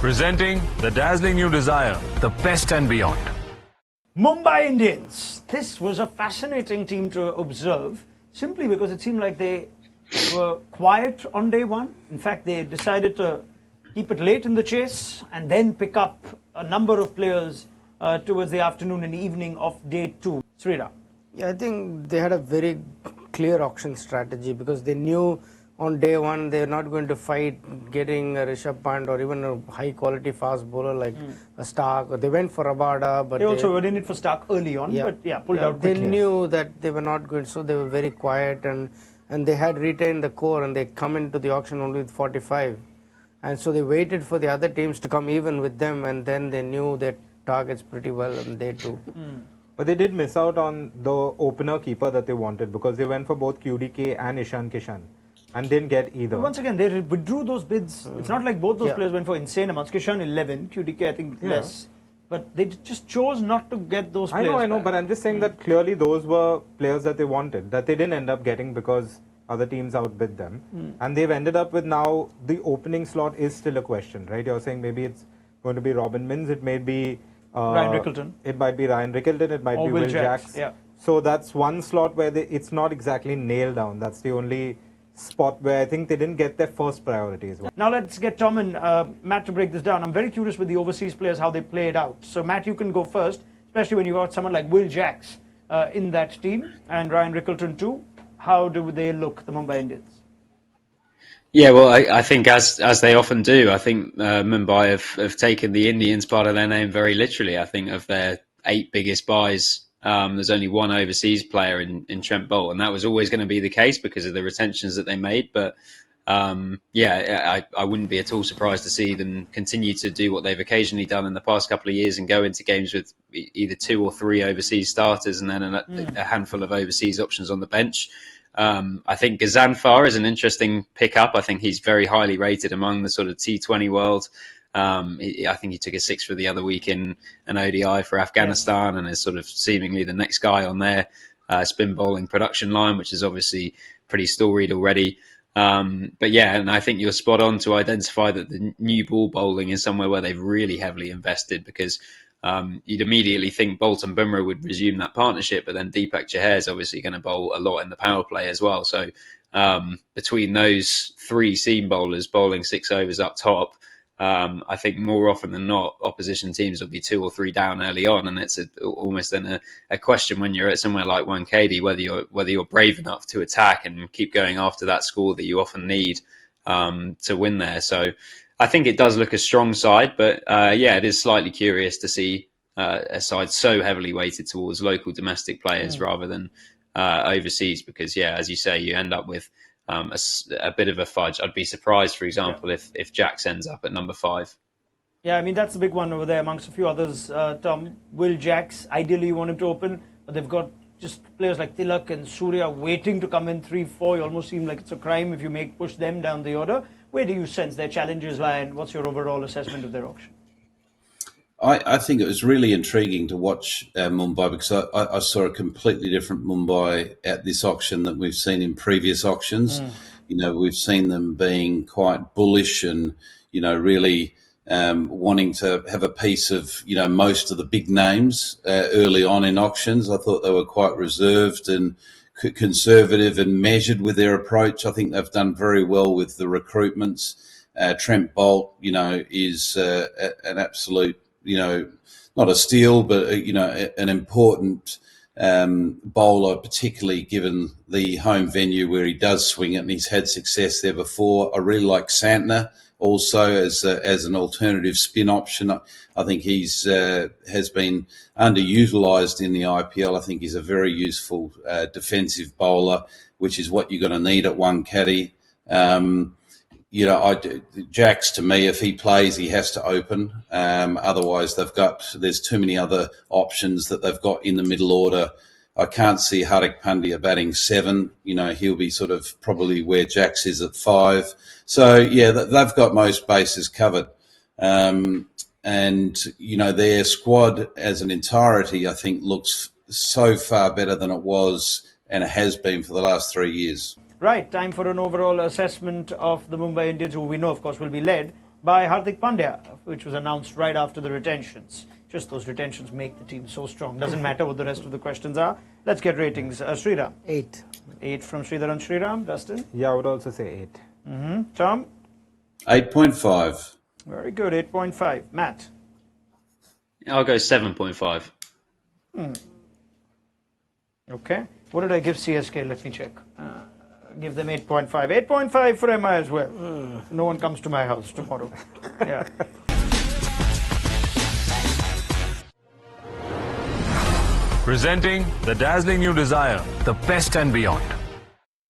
Presenting the dazzling new Desire, the best and beyond. Mumbai Indians. This was a fascinating team to observe, simply because it seemed like they were quiet on day one. In fact, they decided to keep it late in the chase and then pick up a number of players towards the afternoon and evening of day two. Sriram. Yeah, I think they had a very clear auction strategy because they knew on day one they're not going to fight getting a Rishabh Pant or even a high quality fast bowler like a Stark. They went for Rabada, but they also were in it for Stark early on, but pulled out quickly. They knew that they were not good, so they were very quiet and they had retained the core and they come into the auction only with 45. And so they waited for the other teams to come even with them, and then they knew their targets pretty well on day two. But they did miss out on the opener keeper that they wanted because they went for both QDK and Ishan Kishan and didn't get either. But once again, they withdrew those bids. It's not like both those players went for insane amounts. Kishan 11, QDK I think less. But they just chose not to get those players. I know, but I'm just saying that clearly those were players that they wanted, that they didn't end up getting because other teams outbid them. And they've ended up with now the opening slot is still a question, right? You're saying maybe it's going to be Robin Minns, it may be Ryan Rickleton. It might be Ryan Rickleton, it might be Will Jacks. Yeah. So that's one slot where it's not exactly nailed down. That's the only spot where I think they didn't get their first priorities. Now let's get Tom and Matt to break this down. I'm very curious with the overseas players how they played out. So Matt, you can go first, especially when you got someone like Will Jacks in that team and Ryan Rickleton too. How do they look, the Mumbai Indians? Yeah, well, I think as they often do, I think Mumbai have taken the Indians part of their name very literally. I think of their 8 biggest buys, there's only one overseas player in Trent Boult, and that was always going to be the case because of the retentions that they made. But I wouldn't be at all surprised to see them continue to do what they've occasionally done in the past couple of years and go into games with either 2 or 3 overseas starters and then a handful of overseas options on the bench. I think Gazanfar is an interesting pickup. I think he's very highly rated among the sort of T20 world. I think he took a 6 for the other week in an ODI for Afghanistan and is sort of seemingly the next guy on their spin bowling production line, which is obviously pretty storied already. But yeah, and I think you're spot on to identify that the new ball bowling is somewhere where they've really heavily invested because you'd immediately think Boult and Bumrah would resume that partnership, but then Deepak Chahar is obviously going to bowl a lot in the power play as well. So between those 3 seam bowlers bowling 6 overs up top, I think more often than not, opposition teams will be 2 or 3 down early on, and it's almost then a question when you're at somewhere like Wankhede whether you're brave enough to attack and keep going after that score that you often need to win there. So I think it does look a strong side, but it is slightly curious to see a side so heavily weighted towards local domestic players rather than overseas, because as you say, you end up with a bit of a fudge. I'd be surprised, for example, if Jacks ends up at number 5. Yeah, I mean, that's the big one over there amongst a few others. Tom, Will Jacks, ideally you want him to open, but they've got just players like Tilak and Surya waiting to come in 3-4. You almost seem like it's a crime if you push them down the order. Where do you sense their challenges lie, and what's your overall assessment of their auction? I think it was really intriguing to watch Mumbai because I saw a completely different Mumbai at this auction than we've seen in previous auctions. We've seen them being quite bullish and, really wanting to have a piece of, most of the big names early on in auctions. I thought they were quite reserved and conservative and measured with their approach. I think they've done very well with the recruitments. Trent Boult, is an absolute, not a steal, but, an important bowler, particularly given the home venue where he does swing it and he's had success there before. I really like Santner also as an alternative spin option. I think he's has been underutilised in the IPL. I think he's a very useful defensive bowler, which is what you're going to need at Wankhede. Jacks, to me, if he plays, he has to open. Otherwise, there's too many other options that they've got in the middle order. I can't see Hardik Pandya batting 7. He'll be sort of probably where Jacks is at 5. So, they've got most bases covered. And, their squad as an entirety, I think, looks so far better than it was and it has been for the last 3 years. Right, time for an overall assessment of the Mumbai Indians, who we know, of course, will be led by Hardik Pandya, which was announced right after the retentions. Just those retentions make the team so strong. Doesn't matter what the rest of the questions are. Let's get ratings. Sriram. 8. 8 from Sridhar and Sriram. Dustin? Yeah, I would also say 8. Tom? 8.5. Very good. 8.5. Matt? I'll go 7.5. Okay. What did I give CSK? Let me check. Give them 8.5. 8.5 for MI as well. No one comes to my house tomorrow. Yeah. Presenting the dazzling new Desire, the best and beyond.